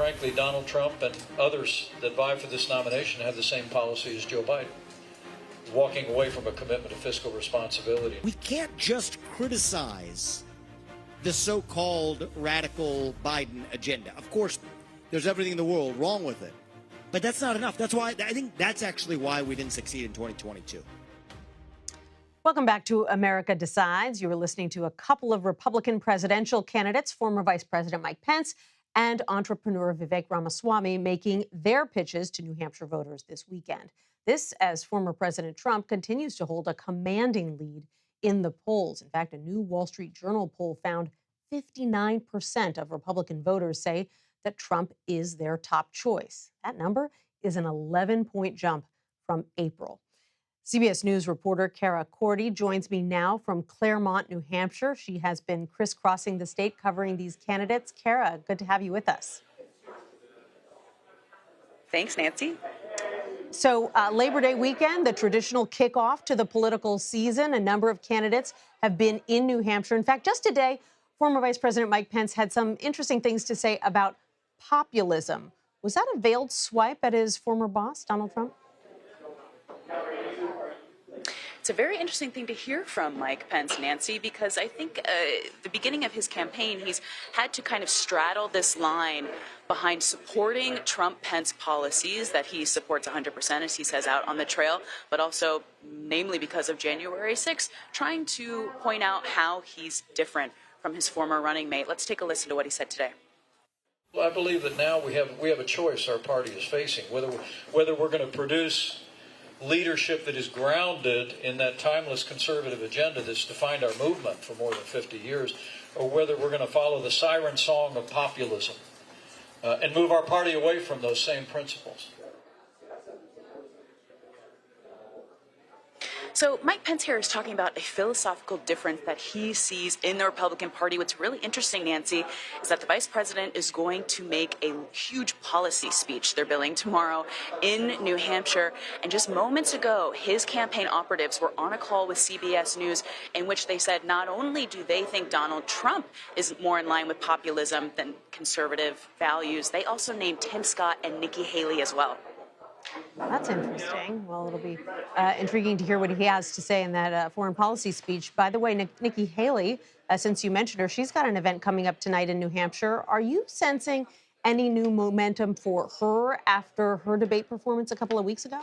frankly, Donald Trump and others that vie for this nomination have the same policy as Joe Biden, walking away from a commitment to fiscal responsibility. We can't just criticize the so-called radical Biden agenda. Of course, there's everything in the world wrong with it, but that's not enough. That's why I think that's actually why we didn't succeed in 2022. Welcome back to America Decides. You were listening to a couple of Republican presidential candidates, former Vice President Mike Pence and entrepreneur Vivek Ramaswamy, making their pitches to New Hampshire voters this weekend. This as former President Trump continues to hold a commanding lead in the polls. In fact, a new Wall Street Journal poll found 59% of Republican voters say that Trump is their top choice. That number is an 11-point jump from April. CBS News reporter Cara Korte joins me now from Claremont, New Hampshire. She has been crisscrossing the state covering these candidates. Cara, good to have you with us. Thanks, Nancy. So Labor Day weekend, the traditional kickoff to the political season. A number of candidates have been in New Hampshire. In fact, just today, former Vice President Mike Pence had some interesting things to say about populism. Was that a veiled swipe at his former boss, Donald Trump? It's a very interesting thing to hear from Mike Pence, Nancy, because I think the beginning of his campaign, he's had to kind of straddle this line behind supporting Trump-Pence policies that he supports 100%, as he says, out on the trail, but also, namely because of January 6th, trying to point out how he's different from his former running mate. Let's take a listen to what he said today. Well, I believe that now we have a choice our party is facing, whether we're going to produce leadership that is grounded in that timeless conservative agenda that's defined our movement for more than 50 years, or whether we're going to follow the siren song of populism and move our party away from those same principles. So Mike Pence here is talking about a philosophical difference that he sees in the Republican Party. What's really interesting, Nancy, is that the vice president is going to make a huge policy speech, they're billing, tomorrow in New Hampshire. And just moments ago, his campaign operatives were on a call with CBS News in which they said not only do they think Donald Trump is more in line with populism than conservative values, they also named Tim Scott and Nikki Haley as well. That's interesting. Well, it'll be intriguing to hear what he has to say in that foreign policy speech. By the way, Nikki Haley, since you mentioned her, she's got an event coming up tonight in New Hampshire. Are you sensing any new momentum for her after her debate performance a couple of weeks ago?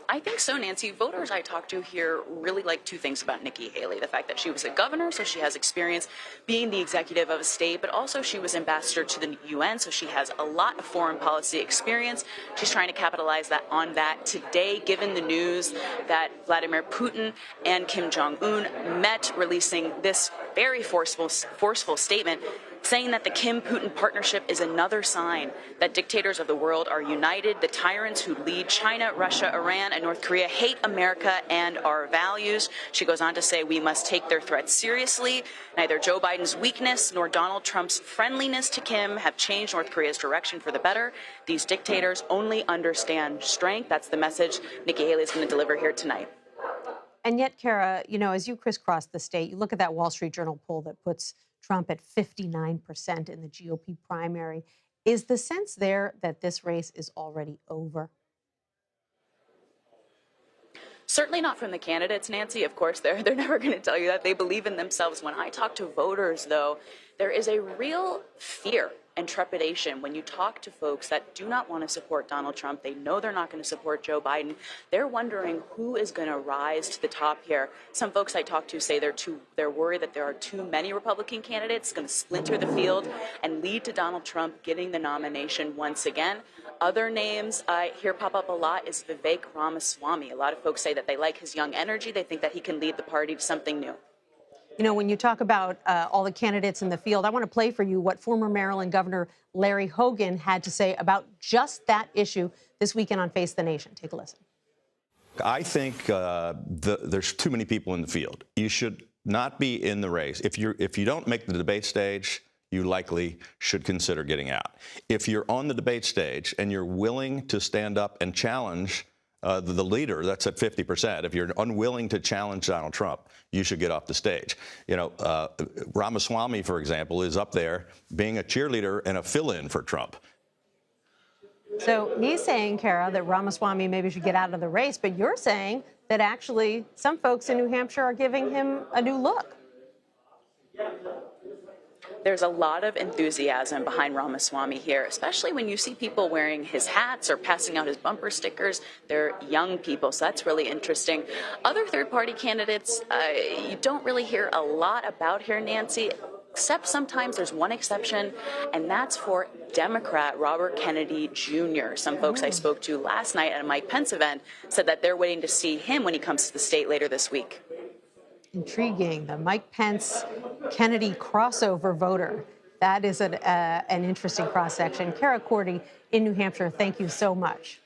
I think so, Nancy. Voters I talked to here really like two things about Nikki Haley. The fact that she was a governor, so she has experience being the executive of a state, but also she was ambassador to the UN, so she has a lot of foreign policy experience. She's trying to capitalize on that today, given the news that Vladimir Putin and Kim Jong-un met, releasing this very forceful statement saying that the Kim-Putin partnership is another sign that dictators of the world are united. The tyrants who lead China, Russia, Iran, and North Korea hate America and our values. She goes on to say we must take their threats seriously. Neither Joe Biden's weakness nor Donald Trump's friendliness to Kim have changed North Korea's direction for the better. These dictators only understand strength. That's the message Nikki Haley is going to deliver here tonight. And yet, Cara, you know, as you crisscross the state, you look at that Wall Street Journal poll that puts Trump at 59% in the GOP primary. Is the sense there that this race is already over? Certainly not from the candidates, Nancy. Of course, they're never going to tell you that. They believe in themselves. When I talk to voters, though, there is a real fear and trepidation when you talk to folks that do not want to support Donald Trump. They know they're not going to support Joe Biden. They're wondering who is going to rise to the top here. Some folks I talk to say they're worried that there are too many Republican candidates going to splinter the field and lead to Donald Trump getting the nomination once again. Other names I hear pop up a lot is Vivek Ramaswamy. A lot of folks say that they like his young energy. They think that he can lead the party to something new. You know, when you talk about all the candidates in the field, I want to play for you what former Maryland Governor Larry Hogan had to say about just that issue this weekend on Face the Nation. Take a listen. I think there's too many people in the field. You should not be in the race. If you don't make the debate stage, you likely should consider getting out. If you're on the debate stage and you're willing to stand up and challenge the leader, that's at 50%. If you're unwilling to challenge Donald Trump, you should get off the stage. You know, Ramaswamy, for example, is up there being a cheerleader and a fill-in for Trump. So he's saying, Cara, that Ramaswamy maybe should get out of the race, but you're saying that actually some folks in New Hampshire are giving him a new look. There's a lot of enthusiasm behind Ramaswamy here, especially when you see people wearing his hats or passing out his bumper stickers. They're young people, so that's really interesting. Other third-party candidates, you don't really hear a lot about here, Nancy, except sometimes there's one exception, and that's for Democrat Robert Kennedy Jr. Some folks I spoke to last night at a Mike Pence event said that they're waiting to see him when he comes to the state later this week. Intriguing. The Mike Pence Kennedy crossover voter. That is an interesting cross-section. Cara Korte in New Hampshire, thank you so much.